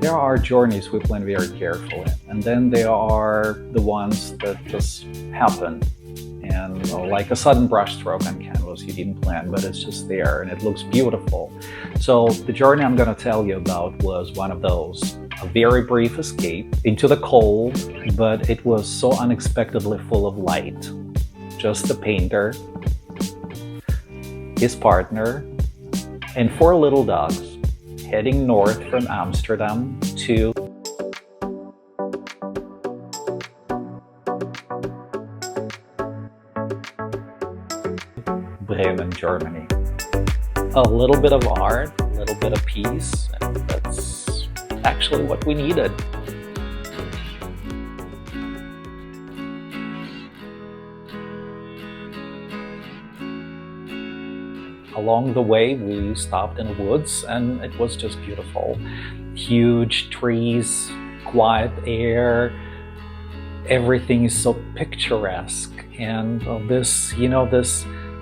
there are journeys we plan very carefully, and then there are the ones that just happen. And like a sudden brushstroke on canvas you didn't plan, but it's just there and it looks beautiful. So the journey I'm going to tell you about was one of those. A very brief escape into the cold, but it was so unexpectedly full of light. Just the painter, his partner, and 4 little dogs heading north from Amsterdam to Bremen, Germany. A little bit of art, a little bit of peace, and that's actually what we needed. Along the way, we stopped in the woods, and it was just beautiful. Huge trees, quiet air, everything is so picturesque, and this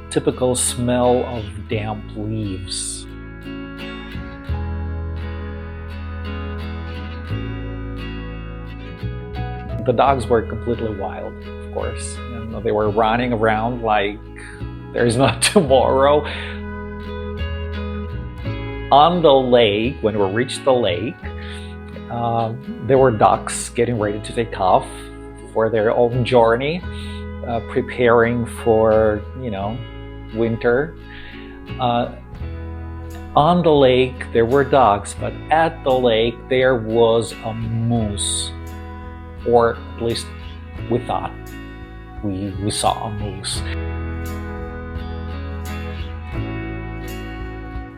typical smell of damp leaves. The dogs were completely wild, of course. They were running around like there's no tomorrow. On the lake, when we reached the lake, there were ducks getting ready to take off for their own journey, preparing for, winter. On the lake, there were ducks, but at the lake, there was a moose. Or at least we thought we saw a moose.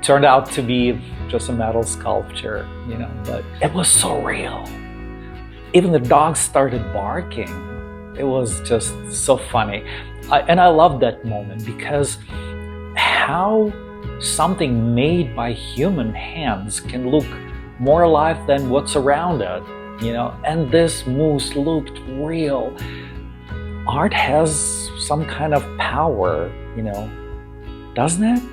Turned out to be just a metal sculpture, but it was so real. Even the dogs started barking. It was just so funny. And I loved that moment because how something made by human hands can look more alive than what's around it, and this moose looked real. Art has some kind of power, doesn't it?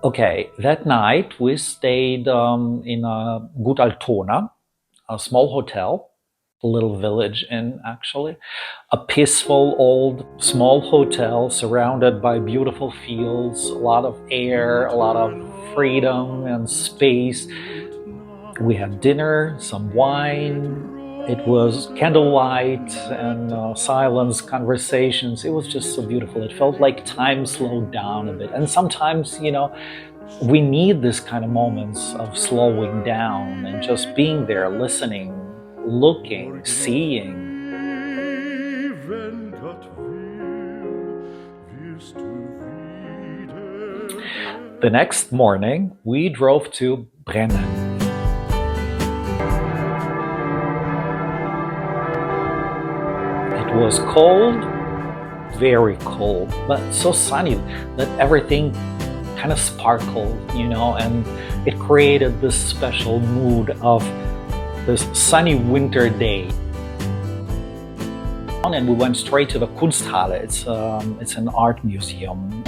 Okay, that night we stayed in a Gut Altona, a small hotel, a little village inn actually. A peaceful old small hotel surrounded by beautiful fields, a lot of air, a lot of freedom and space. We had dinner, some wine. It was candlelight and silence, conversations. It was just so beautiful. It felt like time slowed down a bit. And sometimes, we need this kind of moments of slowing down and just being there, listening, looking, seeing. The next morning, we drove to Bremen. It was cold, very cold, but so sunny that everything kind of sparkled, and it created this special mood of this sunny winter day. And we went straight to the Kunsthalle. It's an art museum.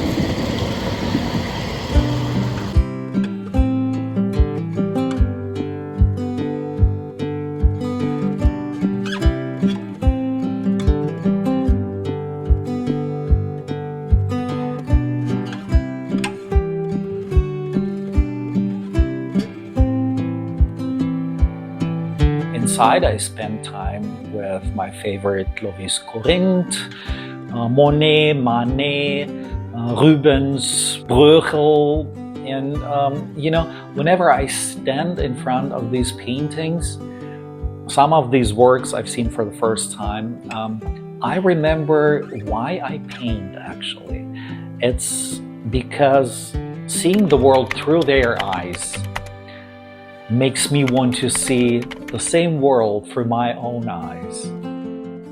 Inside, I spent time with my favorite Lovis Corinth, Monet, Manet, Rubens, Bruegel, and whenever I stand in front of these paintings, some of these works I've seen for the first time, I remember why I paint actually. It's because seeing the world through their eyes makes me want to see the same world through my own eyes.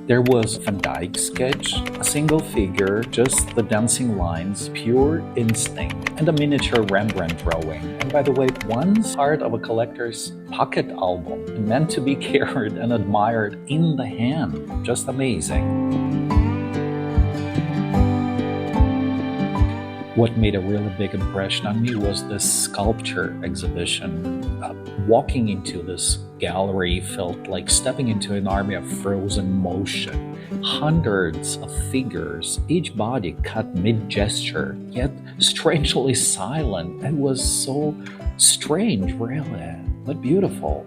There was Van Dyck's sketch, a single figure, just the dancing lines, pure instinct, and a miniature Rembrandt drawing. And by the way, one's part of a collector's pocket album, meant to be carried and admired in the hand. Just amazing. What made a really big impression on me was this sculpture exhibition. Walking into this gallery felt like stepping into an army of frozen motion. Hundreds of figures, each body cut mid-gesture, yet strangely silent. It was so strange, really, but beautiful.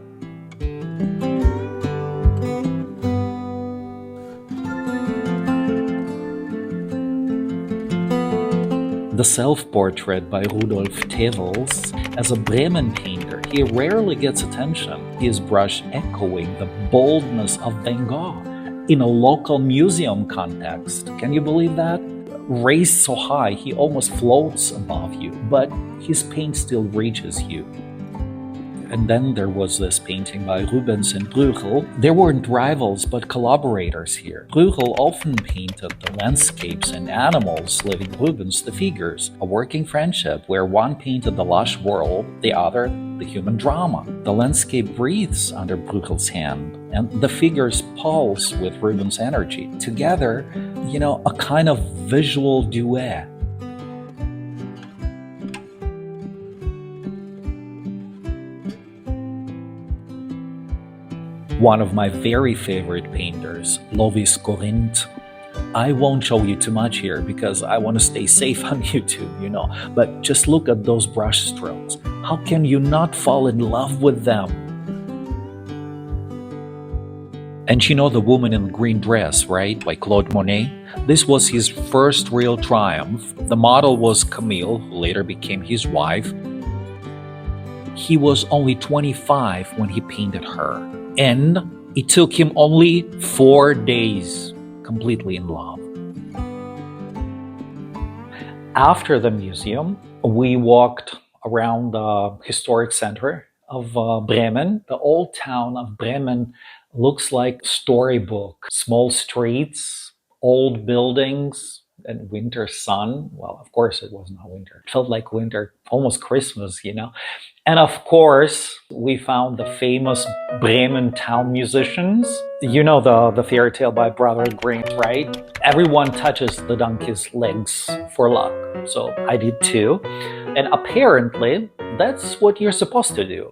The self-portrait by Rudolf Tewels. As a Bremen painter, he rarely gets attention. His brush echoing the boldness of Van Gogh in a local museum context. Can you believe that? Raised so high, he almost floats above you, but his paint still reaches you. And then there was this painting by Rubens and Bruegel. There weren't rivals, but collaborators here. Bruegel often painted the landscapes and animals, leaving Rubens the figures. A working friendship where one painted the lush world, the other the human drama. The landscape breathes under Bruegel's hand, and the figures pulse with Rubens' energy. Together, a kind of visual duet. One of my very favorite painters, Lovis Corinth. I won't show you too much here because I want to stay safe on YouTube, but just look at those brush strokes. How can you not fall in love with them? And the woman in the green dress, right, by Claude Monet? This was his first real triumph. The model was Camille, who later became his wife. He was only 25 when he painted her. And it took him only 4 days, completely in love. After the museum, we walked around the historic center of Bremen. The old town of Bremen looks like a storybook. Small streets, old buildings, and winter sun. Well, of course it was not winter. It felt like winter, almost Christmas, And of course, we found the famous Bremen Town Musicians. The fairy tale by Brothers Grimm, right? Everyone touches the donkey's legs for luck. So I did too. And apparently, that's what you're supposed to do.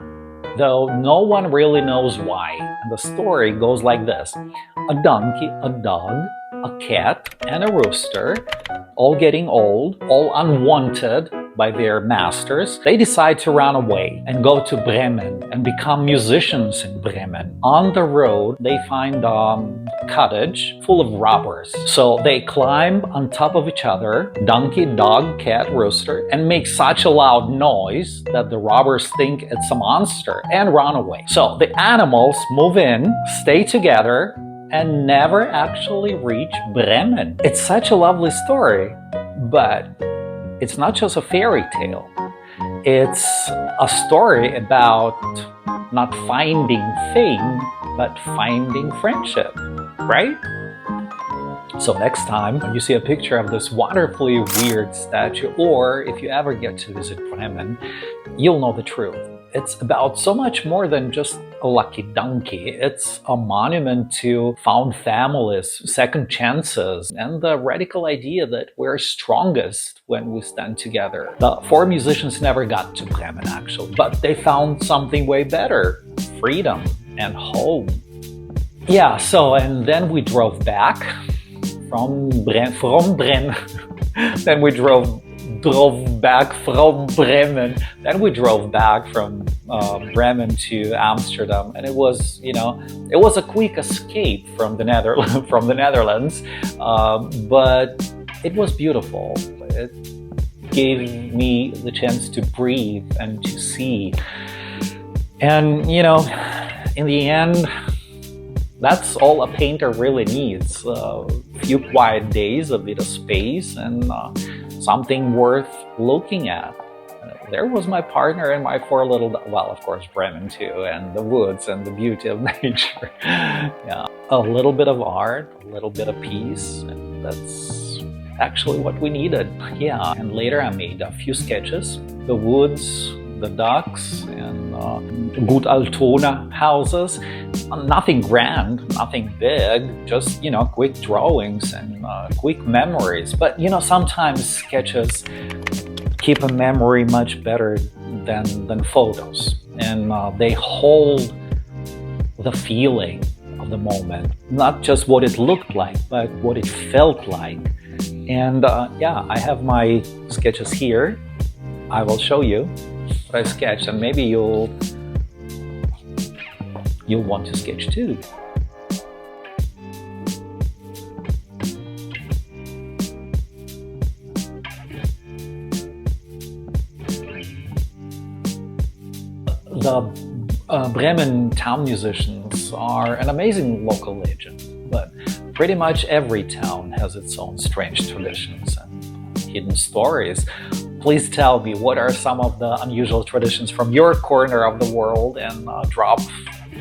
Though no one really knows why. And the story goes like this. A donkey, a dog, a cat, and a rooster, all getting old, all unwanted by their masters, they decide to run away and go to Bremen and become musicians in Bremen. On the road, they find a cottage full of robbers. So they climb on top of each other, donkey, dog, cat, rooster, and make such a loud noise that the robbers think it's a monster and run away. So the animals move in, stay together, and never actually reach Bremen. It's such a lovely story, but it's not just a fairy tale. It's a story about not finding fame, but finding friendship, right? So next time you see a picture of this wonderfully weird statue, or if you ever get to visit Bremen, you'll know the truth. It's about so much more than just a lucky donkey. It's a monument to found families, second chances, and the radical idea that we're strongest when we stand together. The 4 musicians never got to Bremen, actually, but they found something way better: freedom and home. Yeah, and then we drove back from Bremen. Then we drove back from Bremen. Then we drove back from Bremen to Amsterdam, and it was a quick escape from the Netherlands, but it was beautiful. It gave me the chance to breathe and to see, and in the end, that's all a painter really needs: a few quiet days, a bit of space, and something worth looking at. there was my partner and my four little, well, of course, Bremen too, and the woods and the beauty of nature. Yeah, a little bit of art, a little bit of peace, and that's actually what we needed. Yeah, and later I made a few sketches, the woods, the ducks, and Gut Altona houses. Nothing grand, nothing big, just, quick drawings and quick memories. But, sometimes sketches keep a memory much better than photos. And they hold the feeling of the moment, not just what it looked like, but what it felt like. And yeah, I have my sketches here. I will show you what I sketched, and maybe you'll want to sketch too. The Bremen Town Musicians are an amazing local legend, but pretty much every town has its own strange traditions and hidden stories. Please tell me, what are some of the unusual traditions from your corner of the world, and drop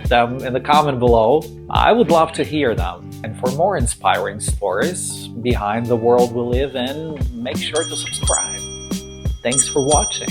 them in the comment below. I would love to hear them. And for more inspiring stories behind the world we live in, make sure to subscribe. Thanks for watching.